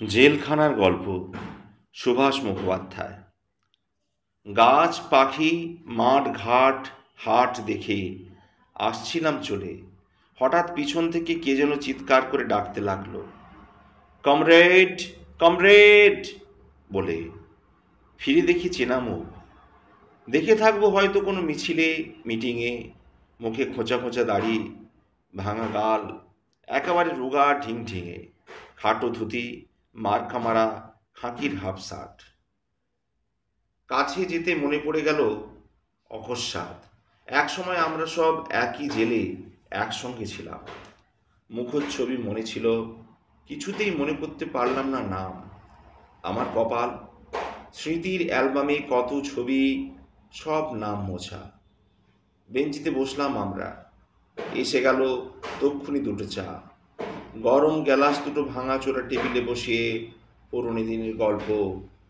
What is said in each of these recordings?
জেলখানার গল্প। সুভাষ মুখোপাধ্যায়। গাছ পাখি মাঠ ঘাট হাট দেখে আসছিলাম চলে, হঠাৎ পিছন থেকে কে যেন চিৎকার করে ডাকতে লাগলো, কমরেড কমরেড বলে। ফিরে দেখি চেনা মুখ। দেখে থাকবো হয়তো কোনো মিছিলে মিটিংয়ে, মুখে খোঁচা খোঁচা দাড়ি, ভাঙা গাল, একেবারে রোগা ঢিংঢিঙে, খাটো ধুতি, মার্কা মারা খাঁকির হাফ শার্ট। কাছে যেতে মনে পড়ে গেল অকস্মাৎ, এক সময় আমরা সব একই জেলে একসঙ্গে ছিলাম। মুখচ্ছবি মনে ছিল, কিছুতেই মনে করতে পারলাম না নাম। আমার কপাল, স্মৃতির অ্যালবামে কত ছবি, সব নাম মোছা। বেঞ্চিতে বসলাম আমরা। এসে গেল তক্ষুনি দুটো চা, গরম গ্যালাস দুটো ভাঙা চোরা টেবিলে বসিয়ে পুরনো দিনের গল্প,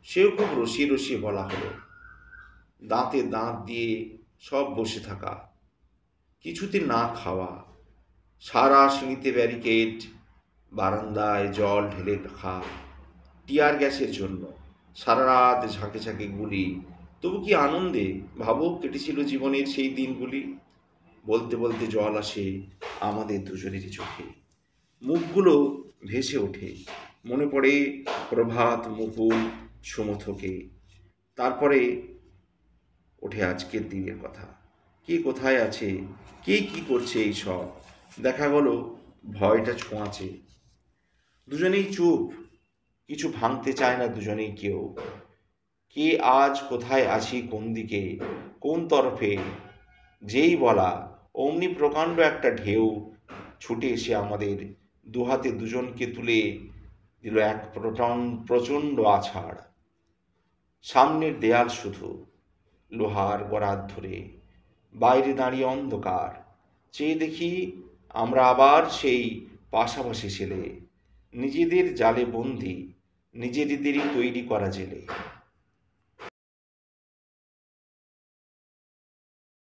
সেও খুব রসিয়ে রসিয়ে বলা হলো। দাঁতে দাঁত দিয়ে সব বসে থাকা, কিছুতে না খাওয়া, সারা সিঁড়িতে ব্যারিকেড, বারান্দায় জল ঢেলে রাখা, টিয়ার গ্যাসের জন্য সারা রাত ঝাঁকে ঝাঁকে গুলি। তবু কি আনন্দে ভাবো কেটেছিল জীবনের সেই দিনগুলি। বলতে বলতে জল আসে আমাদের দুজনেরই চোখে, মুখগুলো ভেসে ওঠে। মনে পড়ে প্রভাত মুকুল সুমথকে। তারপরে ওঠে আজকের দিনের কথা। কে কোথায় আছে, কে কি করছে, এই সব দেখা গেল ভয়টা ছোঁয়াচে। দুজনেই চুপ, কিছু ভাঙতে চায় না দুজনেই কেউ। কে আজ কোথায় আছি, কোন দিকে, কোন তরফে, যেই বলা অমনি প্রকাণ্ড একটা ঢেউ ছুটে এসে আমাদের দুহাতে দুজনকে তুলে দিল এক প্রচণ্ড আছাড়। সামনের দেয়াল শুধু লোহার গরাদ ধরে, বাইরে দাঁড়িয়ে অন্ধকার। চেয়ে দেখি আমরা আবার সেই পাশাপাশি ছেলে, নিজেদের জালে বন্দি, নিজেদেরই তৈরি করা জেলে।